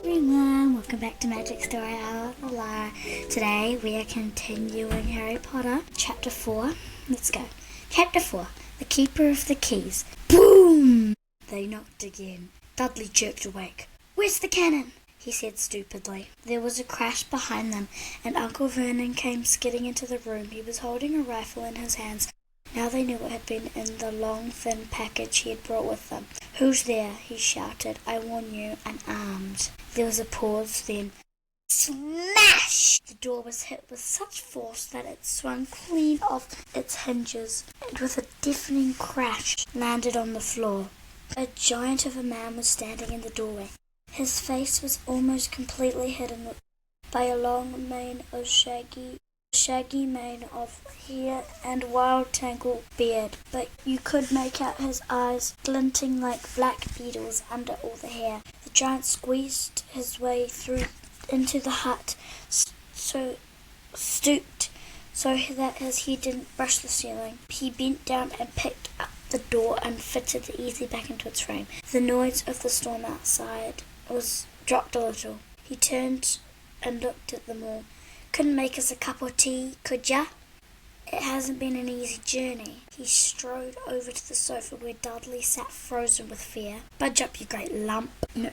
Everyone, welcome back to Magic Story Hour. Today we are continuing Harry Potter, Chapter 4. Let's go. Chapter 4, The Keeper of the Keys. Boom! They knocked again. Dudley jerked awake. "Where's the cannon?" he said stupidly. There was a crash behind them, and Uncle Vernon came skidding into the room. He was holding a rifle in his hands. Now they knew what had been in the long, thin package he had brought with them. "Who's there?" he shouted. "I warn you, I'm armed." There was a pause, then smash! The door was hit with such force that it swung clean off its hinges, and with a deafening crash landed on the floor. A giant of a man was standing in the doorway. His face was almost completely hidden by a long mane of shaggy mane of hair and wild tangled beard, but you could make out his eyes glinting like black beetles under all the hair. The giant squeezed his way through into the hut, stooped so that his head didn't brush the ceiling. He bent down and picked up the door and fitted it easily back into its frame. The noise of the storm outside was dropped a little. He turned and looked at them all. "Couldn't make us a cup of tea, could ya? It hasn't been an easy journey." He strode over to the sofa where Dudley sat frozen with fear. "Budge up, you great lump." "No.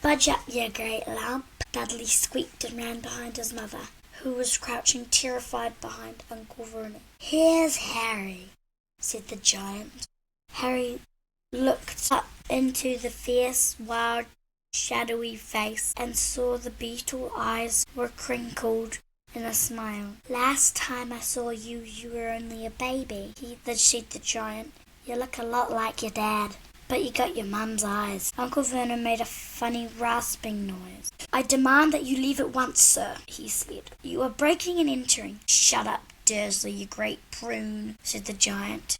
Budge up, you great lump." Dudley squeaked and ran behind his mother, who was crouching terrified behind Uncle Vernon. "Here's Harry," said the giant. Harry looked up into the fierce, wild, shadowy face and saw the beetle eyes were crinkled in a smile. "Last time I saw you, you were only a baby," said the giant. "You look a lot like your dad, but you got your mum's eyes." Uncle Vernon made a funny rasping noise. "I demand that you leave at once, sir," he said. "You are breaking and entering." "Shut up, Dursley, you great prune," said the giant.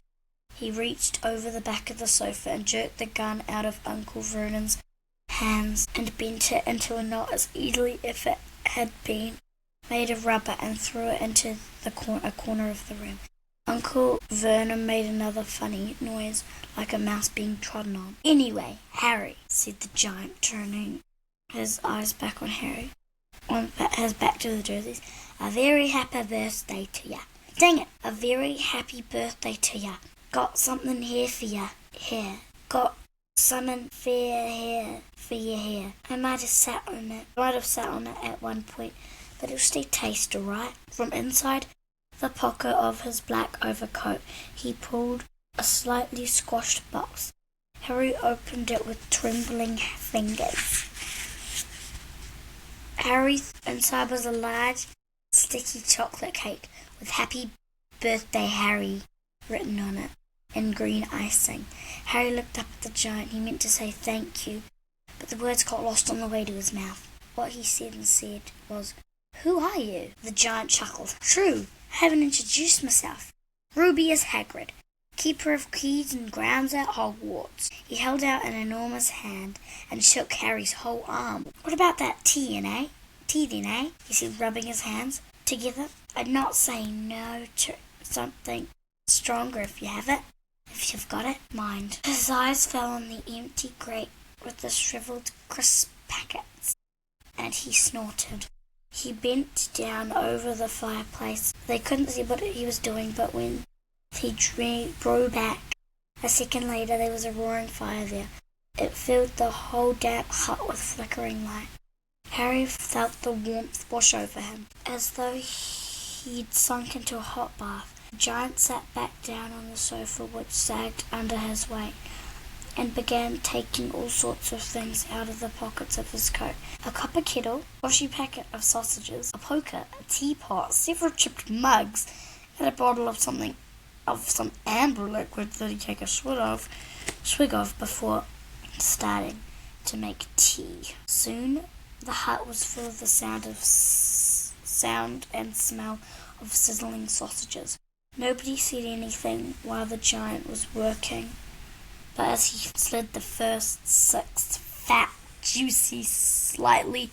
He reached over the back of the sofa and jerked the gun out of Uncle Vernon's hands and bent it into a knot as easily if it had been made of rubber and threw it into a corner of the room. Uncle Vernon made another funny noise like a mouse being trodden on. "Anyway, Harry," said the giant, turning his eyes back on Harry, his back to the Dursleys, "a very happy birthday to ya. Dang it, a very happy birthday to ya. Got something here for ya. Here. Got something fair here for your hair. I might have sat on it at one point, but it'll still taste alright." From inside the pocket of his black overcoat, he pulled a slightly squashed box. Harry opened it with trembling fingers. Inside was a large, sticky chocolate cake with "Happy Birthday, Harry" written on it in green icing. Harry looked up at the giant. He meant to say "thank you," but the words got lost on the way to his mouth. What he said instead was, "Who are you?" The giant chuckled. "True, I haven't introduced myself. Rubeus Hagrid, keeper of keys and grounds at Hogwarts." He held out an enormous hand and shook Harry's whole arm. "What about that tea then, eh?" he said, rubbing his hands together. "I'd not say no to something stronger if you have it. If you've got it, mind." His eyes fell on the empty grate with the shriveled crisp packets, and he snorted. He bent down over the fireplace. They couldn't see what he was doing, but when he drew back a second later, there was a roaring fire there. It filled the whole damp hut with flickering light. Harry felt the warmth wash over him, as though he'd sunk into a hot bath. The giant sat back down on the sofa, which sagged under his weight, and began taking all sorts of things out of the pockets of his coat. A copper kettle, a washy packet of sausages, a poker, a teapot, several chipped mugs, and a bottle of some amber liquid that he'd take a swig of before starting to make tea. Soon the hut was full of the sound and smell of sizzling sausages. Nobody said anything while the giant was working, but as he slid the first 6 fat, juicy, slightly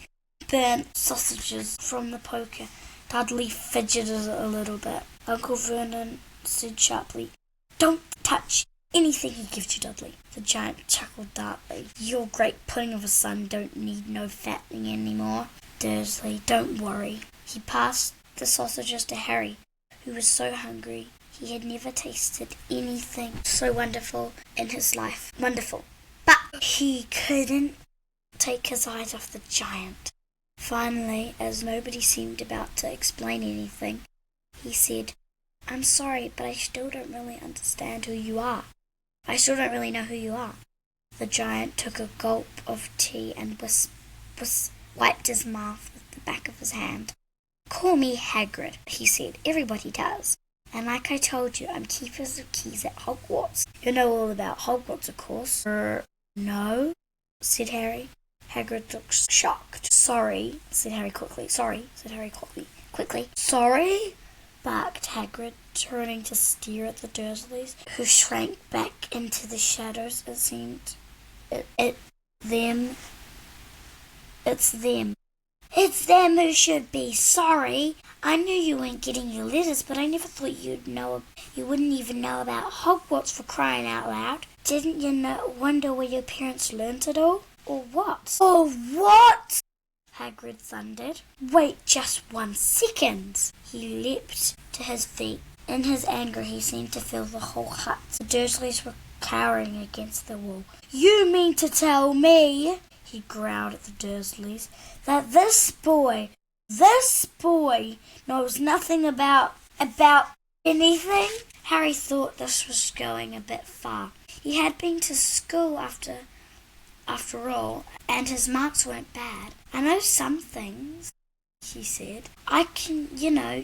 burnt sausages from the poker, Dudley fidgeted a little bit. Uncle Vernon said sharply, "Don't touch Anything he gives you, Dudley. The giant chuckled darkly. Your great pudding of a son don't need no fattening any more. Dursley, don't worry. He passed the sausages to Harry, who was so hungry he had never tasted anything so wonderful in his life. Wonderful. But he couldn't take his eyes off the giant. Finally, as nobody seemed about to explain anything, he said, I'm sorry, but I still don't really understand who you are. I still don't really know who you are. The giant took a gulp of tea and wiped his mouth with the back of his hand. Call me Hagrid, he said. Everybody does. And like I told you, I'm keepers of keys at Hogwarts. You know all about Hogwarts, of course. No, said Harry. Hagrid looked shocked. Sorry, said Harry quickly. Sorry, said Harry quickly. Sorry, barked Hagrid, turning to stare at the Dursleys, who shrank back into the shadows. It seemed them. It's them. It's them who should be sorry. I knew you weren't getting your letters, but I never thought you wouldn't even know about Hogwarts, for crying out loud. Didn't you wonder where your parents learnt it all? Or what? Or what? Hagrid thundered. Wait just 1 second. He leapt to his feet. In his anger he seemed to fill the whole hut. The Dursleys were cowering against the wall. You mean to tell me, he growled at the Dursleys, that this boy knows nothing about anything? Harry thought this was going a bit far. He had been to school after all, and his marks weren't bad. I know some things, he said. I can,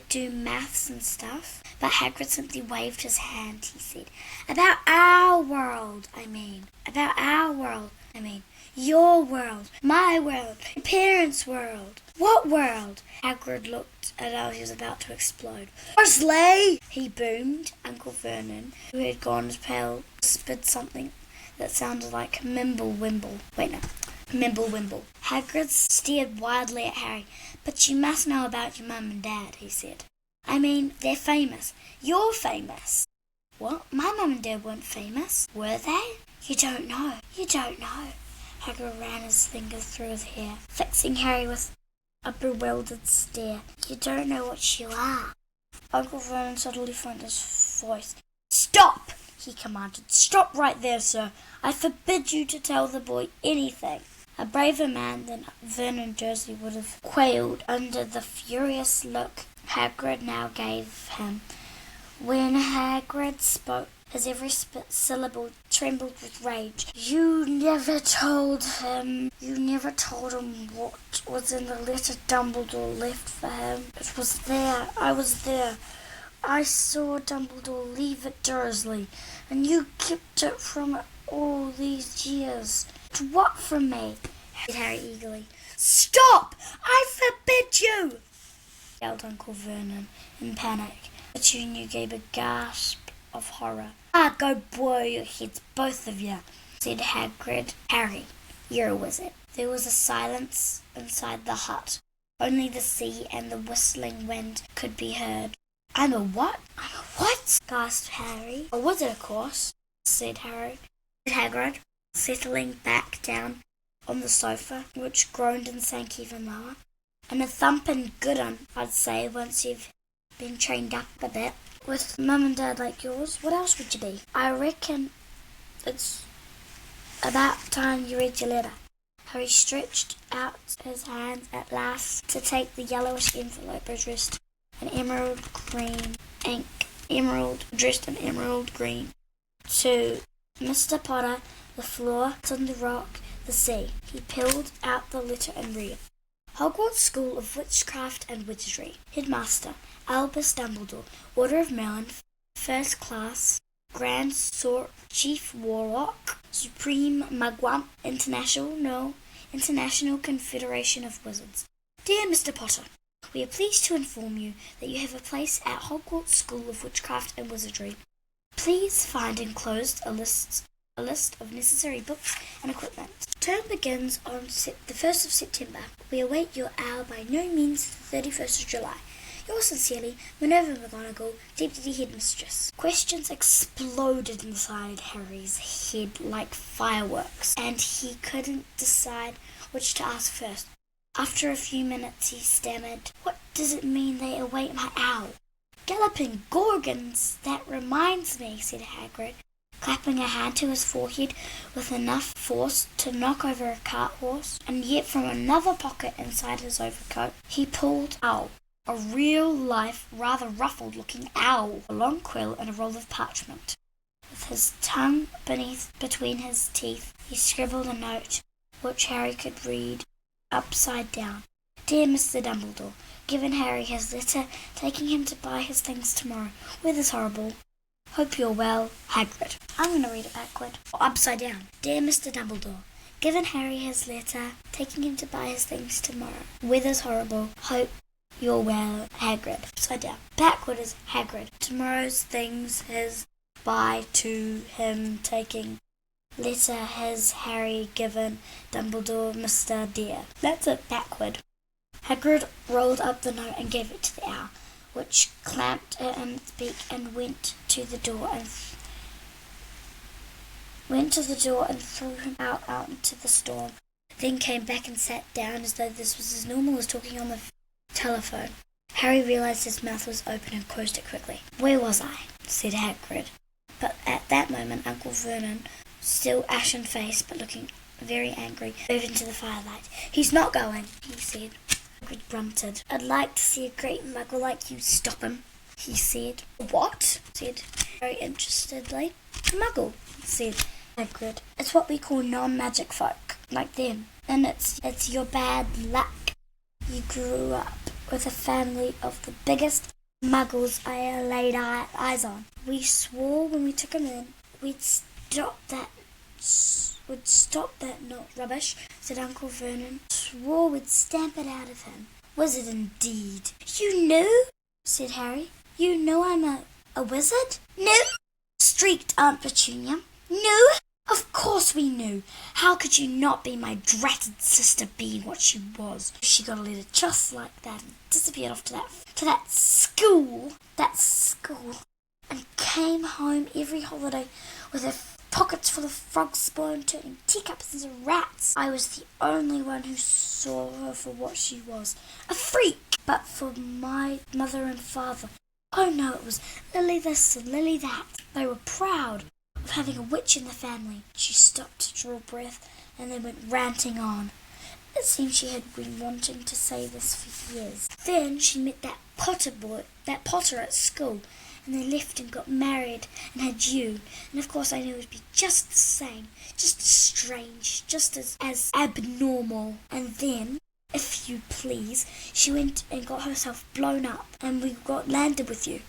do maths and stuff. But Hagrid simply waved his hand, he said. About our world, I mean. Your world, my world, your parents' world. What world? Hagrid looked as though he was about to explode. Dursley! He boomed. Uncle Vernon, who had gone as pale, whispered something that sounded like Mimble-Wimble. Mimble-Wimble. Hagrid stared wildly at Harry. But you must know about your mum and dad, he said. I mean, they're famous. You're famous. What? My mum and dad weren't famous. Were they? You don't know. Hagrid ran his fingers through his hair, fixing Harry with a bewildered stare. You don't know what you are. Uncle Vernon suddenly found his voice. Stop! He commanded. Stop right there, sir. I forbid you to tell the boy anything. A braver man than Vernon Dursley would have quailed under the furious look Hagrid now gave him. When Hagrid spoke, his every syllable trembled with rage. You never told him what was in the letter Dumbledore left for him. It was there. I was there. I saw Dumbledore leave it, Dursley, and you kept it from it all these years. What from me? Said Harry eagerly. Stop! I forbid you! Yelled Uncle Vernon in panic. The junior gave a gasp of horror. Go boil your heads, both of you, said Hagrid. Harry, you're a wizard. There was a silence inside the hut. Only the sea and the whistling wind could be heard. I'm a what? Gasped Harry. A wizard, of course, said Hagrid, settling back down on the sofa, which groaned and sank even lower. And a thumping good un, I'd say, once you've been trained up a bit. With mum and dad like yours, what else would you be? I reckon it's about time you read your letter. Harry stretched out his hands at last to take the yellowish envelope addressed in emerald green ink. Dressed in emerald green. To Mr. Potter, the floor, on the rock, the sea. He peeled out the letter and read. Hogwarts School of Witchcraft and Wizardry. Headmaster, Albus Dumbledore. Order of Merlin. First Class. Grand Sort. Chief Warlock. Supreme Mugwump. International Confederation of Wizards. Dear Mr. Potter, we are pleased to inform you that you have a place at Hogwarts School of Witchcraft and Wizardry. Please find enclosed a list of necessary books and equipment. Term begins on the 1st of September. We await your hour by no means the 31st of July. Yours sincerely, Minerva McGonagall, Deputy Headmistress. Questions exploded inside Harry's head like fireworks, and he couldn't decide which to ask first. After a few minutes he stammered, "What does it mean they await my owl?" "Galloping Gorgons! That reminds me," said Hagrid, clapping a hand to his forehead with enough force to knock over a cart horse, and yet from another pocket inside his overcoat he pulled out a real-life, rather ruffled-looking owl, a long quill and a roll of parchment. With his tongue between his teeth, he scribbled a note, which Harry could read upside down. "Dear Mr. Dumbledore, given Harry his letter, taking him to buy his things tomorrow. Weather's horrible. Hope you're well, Hagrid." I'm going to read it backward, or upside down. "Dear Mr. Dumbledore, given Harry his letter, taking him to buy his things tomorrow. Weather's horrible. Hope you're well, Hagrid." Upside down. Backward is Hagrid. Tomorrow's things his, buy to him, taking letter his, Harry given Dumbledore, Mr. Dear. That's it backward. Hagrid rolled up the note and gave it to the owl, which clamped it in its beak and went to the door and threw him out into the storm. Then came back and sat down as though this was as normal as talking on the telephone. Harry realised his mouth was open and closed it quickly. "Where was I?" said Hagrid. But at that moment Uncle Vernon, still ashen-faced but looking very angry, moved into the firelight. "He's not going," he said. Hagrid grunted. "I'd like to see a great muggle like you stop him," he said. "What?" said Harry interestedly. "A muggle," said Hagrid. "It's what we call non-magic folk, like them. And it's your bad luck. You grew up with a family of the biggest muggles I laid eyes on. We swore when we took him in we'd stop that not rubbish," said Uncle Vernon. "Swore we'd stamp it out of him." "Wizard indeed." "You knew?" said Harry. "You know I'm a wizard?" "No," shrieked Aunt Petunia. "No, of course we knew. How could you not be, my dratted sister being what she was? She got a letter just like that and disappeared off to that school, and came home every holiday with her pockets full of frog spawn, turning teacups into rats. I was the only one who saw her for what she was, a freak. But for my mother and father, oh no, it was Lily this and Lily that. They were proud of having a witch in the family." She stopped to draw breath and then went ranting on. It seemed she had been wanting to say this for years. "Then she met that Potter at school, and they left and got married and had you, and of course I knew it would be just the same, just as strange, just as abnormal. And then, if you please, she went and got herself blown up, and we got landed with you."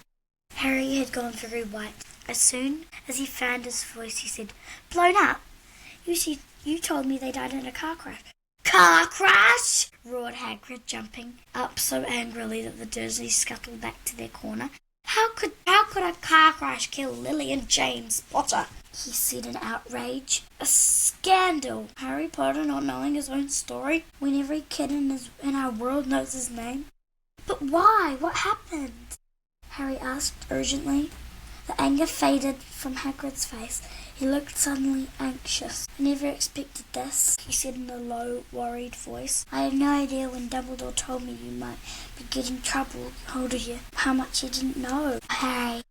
Harry had gone very white. As soon as he found his voice, he said, "Blown up? You told me they died in a car crash." "Car crash!" roared Hagrid, jumping up so angrily that the Dursleys scuttled back to their corner. How could a car crash kill Lily and James Potter?" he said in outrage. "A scandal! Harry Potter not knowing his own story when every kid in our world knows his name." "But why? What happened?" Harry asked urgently. The anger faded from Hagrid's face. He looked suddenly anxious. "I never expected this," he said in a low, worried voice. "I had no idea when Dumbledore told me you might be getting trouble hold of you, how much he didn't know. Harry,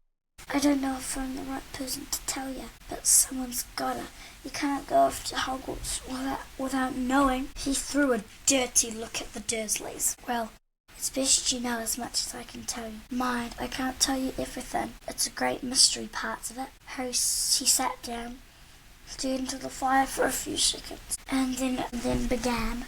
I don't know if I'm the right person to tell you, but someone's gotta. You can't go off to Hogwarts without knowing." He threw a dirty look at the Dursleys. "Well, it's best you know as much as I can tell you. Mind, I can't tell you everything. It's a great mystery, parts of it." He sat down, stared into the fire for a few seconds, and then began.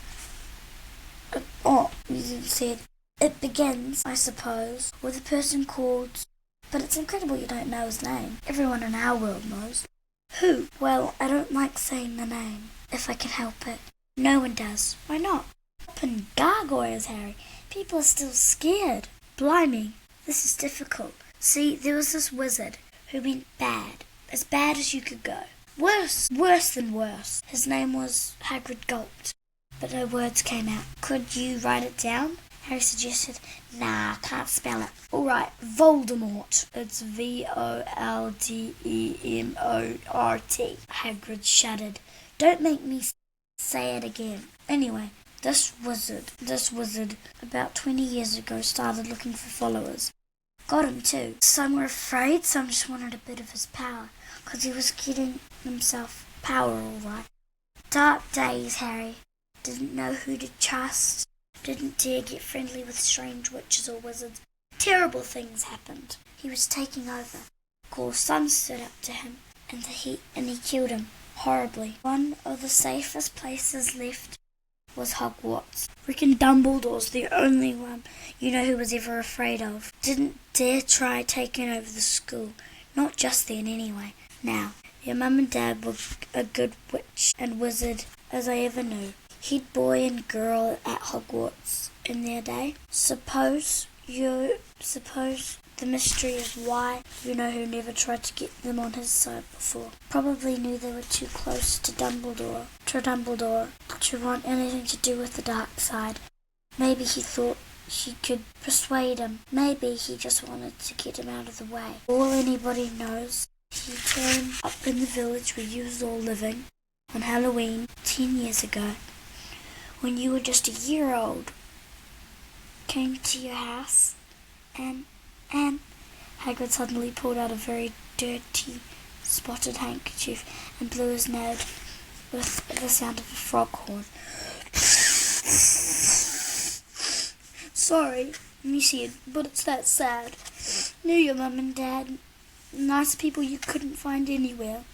He said, "It begins, I suppose, with a person called... But it's incredible you don't know his name. Everyone in our world knows." "Who?" "Well, I don't like saying the name, if I can help it." "No one does." "Why not?" "Open gargoyles, Harry. People are still scared." "Blimey, this is difficult. See, there was this wizard who went bad as you could go. Worse than worse. His name was..." Hagrid gulped, but no words came out. "Could you write it down?" Harry suggested. Nah, can't spell it. Alright, Voldemort. It's Voldemort. Hagrid shuddered. Don't make me say it again. Anyway, this wizard, about 20 years ago, started looking for followers. Got him too. Some were afraid, some just wanted a bit of his power, because he was getting himself power all right. Dark days, Harry. Didn't know who to trust. Didn't dare get friendly with strange witches or wizards. Terrible things happened. He was taking over. Cole's son stood up to him, and he killed him horribly. One of the safest places left was Hogwarts. Reckon Dumbledore's the only one who was ever afraid of. Didn't dare try taking over the school. Not just then anyway. Now, your mum and dad were a good witch and wizard as I ever knew. Head boy and girl at Hogwarts in their day. Suppose the mystery is why who never tried to get them on his side before. Probably knew they were too close to Dumbledore to want anything to do with the dark side. Maybe he thought she could persuade him. Maybe he just wanted to get him out of the way. All anybody knows, he turned up in the village where you was all living on Halloween 10 years ago, when you were just a year old. Came to your house and Hagrid suddenly pulled out a very dirty, spotted handkerchief and blew his nose with the sound of a frog horn. Sorry, you said, but it's that sad. Knew your mum and dad, nice people you couldn't find anywhere.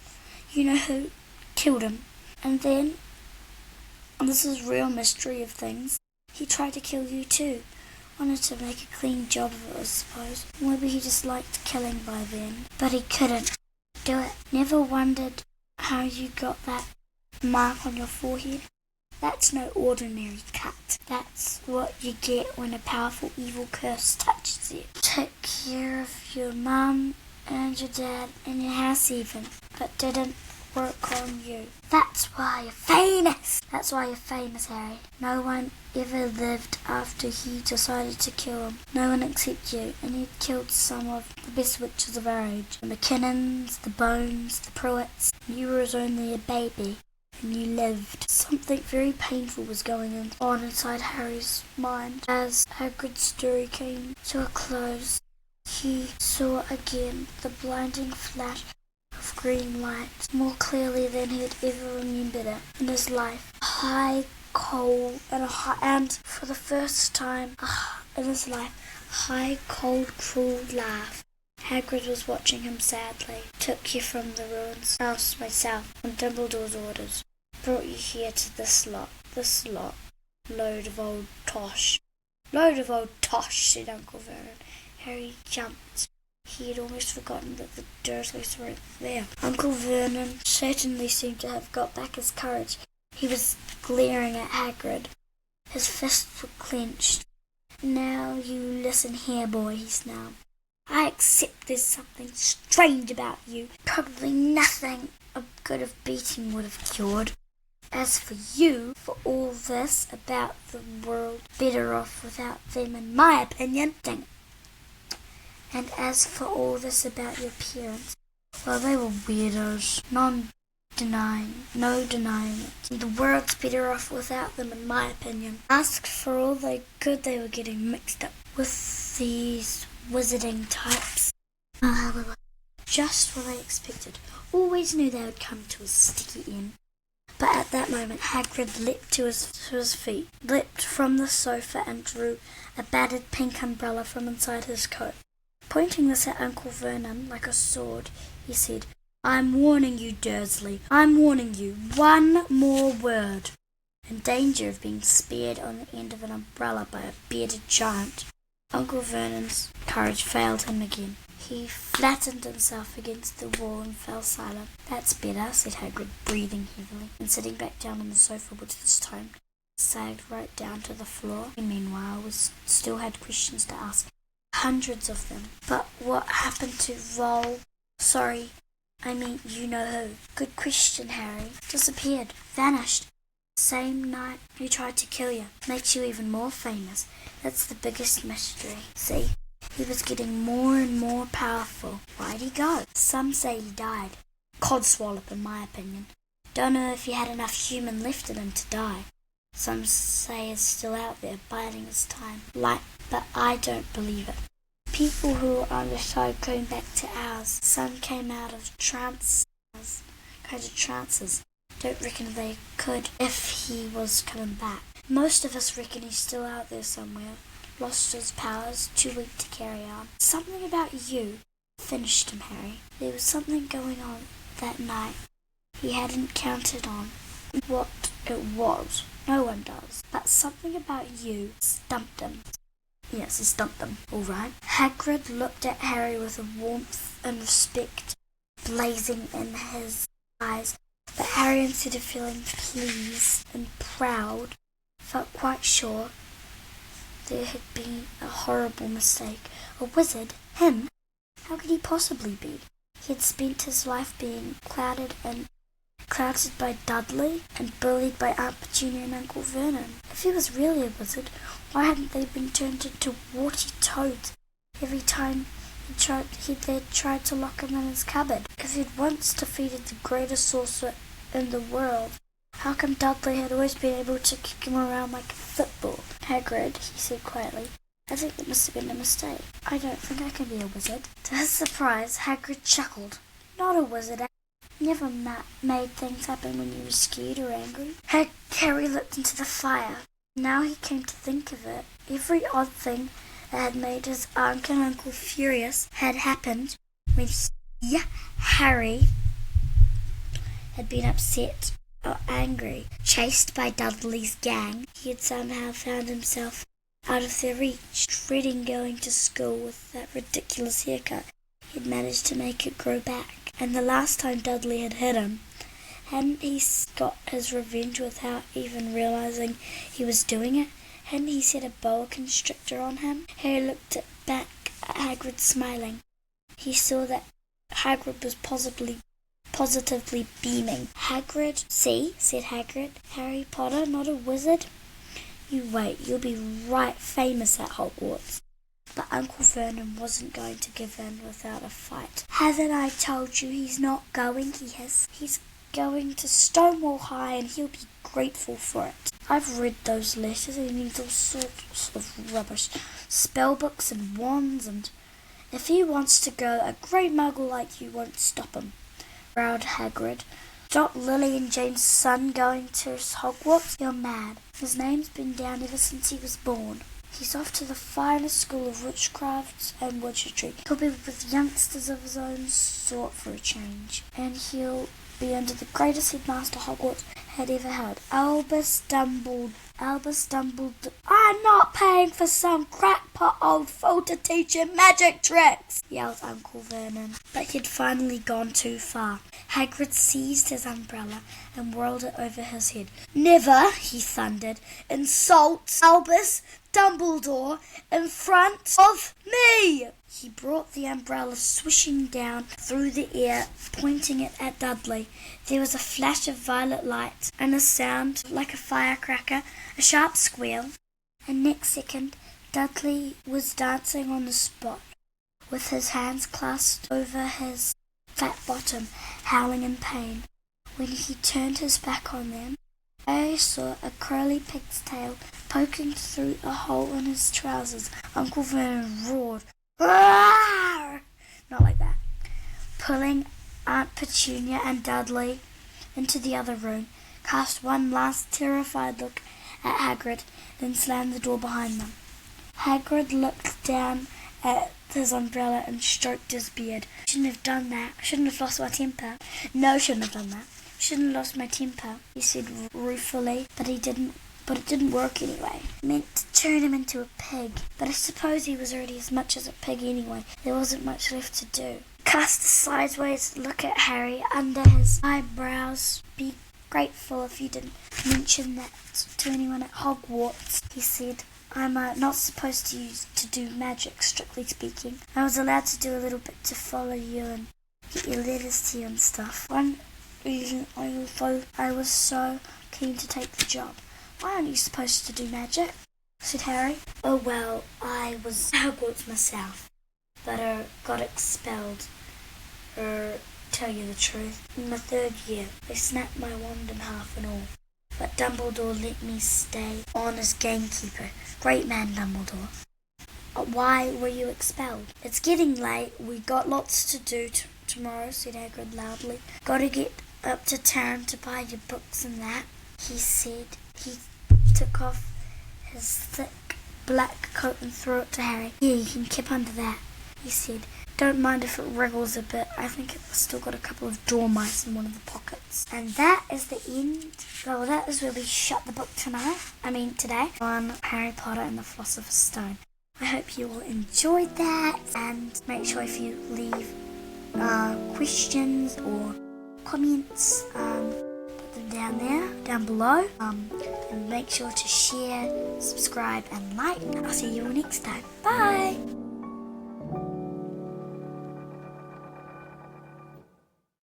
You know who killed him. And then, and this is real mystery of things, he tried to kill you too. Wanted to make a clean job of it, I suppose. Maybe he just liked killing by then. But he couldn't do it. Never wondered how you got that mark on your forehead? That's no ordinary cut. That's what you get when a powerful evil curse touches you. Took care of your mum and your dad and your house even, but didn't work on you. That's why you're famous. That's why you're famous, Harry. No one ever lived after he decided to kill him. No one except you, and you killed some of the best witches of our age. The McKinnons, the Bones, the Pruitts. You were only a baby, and you lived. Something very painful was going on inside Harry's mind. As Hagrid's story came to a close, he saw again the blinding flash of green light, more clearly than he had ever remembered it in his life. High, cold, and for the first time in his life, high, cold, cruel laugh. Hagrid was watching him sadly. Took you from the ruins house myself, on Dumbledore's orders. Brought you here to this lot. Load of old tosh. Load of old tosh, said Uncle Vernon. Harry jumped. He had almost forgotten that the Dursleys weren't there. Uncle Vernon certainly seemed to have got back his courage. He was glaring at Hagrid. His fists were clenched. Now you listen here, boy, he snarled. I accept there's something strange about you. Probably nothing a good of beating would have cured. As for you, for all this about the world, better off without them in my opinion. Dang it. And as for all this about your parents, well, they were weirdos. No denying it. The world's better off without them, in my opinion. Ask for all the good they were getting mixed up with these wizarding types. Just what I expected. Always knew they would come to a sticky end. But at that moment, Hagrid leapt to his feet, leapt from the sofa and drew a battered pink umbrella from inside his coat. Pointing this at Uncle Vernon like a sword, he said, I'm warning you, Dursley. I'm warning you. One more word. In danger of being speared on the end of an umbrella by a bearded giant. Uncle Vernon's courage failed him again. He flattened himself against the wall and fell silent. That's better, said Hagrid, breathing heavily, and sitting back down on the sofa, which this time sagged right down to the floor. He, meanwhile, still had questions to ask. Hundreds of them. But what happened to Roll? Sorry, I mean, you know who. Good question, Harry. Disappeared. Vanished. Same night he tried to kill you. Makes you even more famous. That's the biggest mystery. See? He was getting more and more powerful. Why'd he go? Some say he died. Codswallop, in my opinion. Don't know if he had enough human left in him to die. Some say he's still out there, biding his time. But I don't believe it. People who were on the side going back to ours. Some came out of trances. Don't reckon they could if he was coming back. Most of us reckon he's still out there somewhere. Lost his powers, too weak to carry on. Something about you finished him, Harry. There was something going on that night he hadn't counted on. What it was, no one does. But something about you stumped him. Yes, he stumped him, all right. Hagrid looked at Harry with a warmth and respect blazing in his eyes. But Harry, instead of feeling pleased and proud, felt quite sure there had been a horrible mistake. A wizard? Him? How could he possibly be? He had spent his life being clouded by Dudley and bullied by Aunt Petunia and Uncle Vernon. If he was really a wizard, why hadn't they been turned into warty toads every time they tried to lock him in his cupboard? If he'd once defeated the greatest sorcerer in the world, how come Dudley had always been able to kick him around like a football? Hagrid, he said quietly, I think that must have been a mistake. I don't think I can be a wizard. To his surprise, Hagrid chuckled. Not a wizard, never made things happen when you were scared or angry. Harry looked into the fire. Now he came to think of it, every odd thing that had made his aunt and uncle furious had happened when Harry had been upset or angry. Chased by Dudley's gang, he had somehow found himself out of their reach, dreading going to school with that ridiculous haircut. He had managed to make it grow back. And the last time Dudley had hit him, hadn't he got his revenge without even realizing he was doing it? Hadn't he set a boa constrictor on him? Harry looked back at Hagrid smiling. He saw that Hagrid was positively beaming. Hagrid, see, said Hagrid. Harry Potter, not a wizard? You wait, you'll be right famous at Hogwarts. But Uncle Vernon wasn't going to give in without a fight. Haven't I told you he's not going, he hissed. He's going to Stonewall High and he'll be grateful for it. I've read those letters and he needs all sorts of rubbish. Spellbooks and wands, and if he wants to go, a great muggle like you won't stop him, growled Hagrid. Stop Lily and Jane's son going to Hogwarts? You're mad. His name's been down ever since he was born. He's off to the finest school of witchcraft and wizardry. He'll be with youngsters of his own sort for a change. And he'll be under the greatest headmaster Hogwarts had ever had. Albus Dumbledore. I'm not paying for some crackpot old fool to teach him magic tricks, yelled Uncle Vernon. But he'd finally gone too far. Hagrid seized his umbrella and whirled it over his head. Never, he thundered, insult Albus Dumbledore in front of me! He brought the umbrella swishing down through the air, pointing it at Dudley. There was a flash of violet light and a sound like a firecracker, a sharp squeal, and next second Dudley was dancing on the spot, with his hands clasped over his flat bottom, howling in pain. When he turned his back on them, Harry saw a curly pig's tail poking through a hole in his trousers. Uncle Vernon roared, "Roar!" Not like that. Pulling Aunt Petunia and Dudley into the other room, cast one last terrified look at Hagrid, then slammed the door behind them. Hagrid looked down at his umbrella and stroked his beard. Shouldn't have done that. Shouldn't have lost my temper. No, shouldn't have done that. Shouldn't have lost my temper, he said ruefully, but it didn't work anyway. It meant to turn him into a pig, but I suppose he was already as much as a pig anyway. There wasn't much left to do. Cast a sideways look at Harry under his eyebrows. Be grateful if you didn't mention that to anyone at Hogwarts, he said. I'm not supposed to do magic, strictly speaking. I was allowed to do a little bit to follow you and get your letters to you and stuff. One reason I was so keen to take the job. Why aren't you supposed to do magic? Said Harry. Oh well, I was at Hogwarts myself, but got expelled. Tell you the truth, in my 3rd year, they snapped my wand in half and all. But Dumbledore let me stay on as gamekeeper. Great man, Dumbledore. Why were you expelled? It's getting late. We got lots to do tomorrow, said Hagrid loudly. Gotta get up to town to buy your books and that, he said. He took off his thick black coat and threw it to Harry. Here, you can keep under that, he said. Don't mind if it wriggles a bit. I think it's still got a couple of dormice in one of the pockets. And that is the end. Well, that is where we shut the book today, on Harry Potter and the Philosopher's Stone. I hope you all enjoyed that, and make sure if you leave questions or comments, put them down below, and make sure to share, subscribe and like. I'll see you all next time. Bye!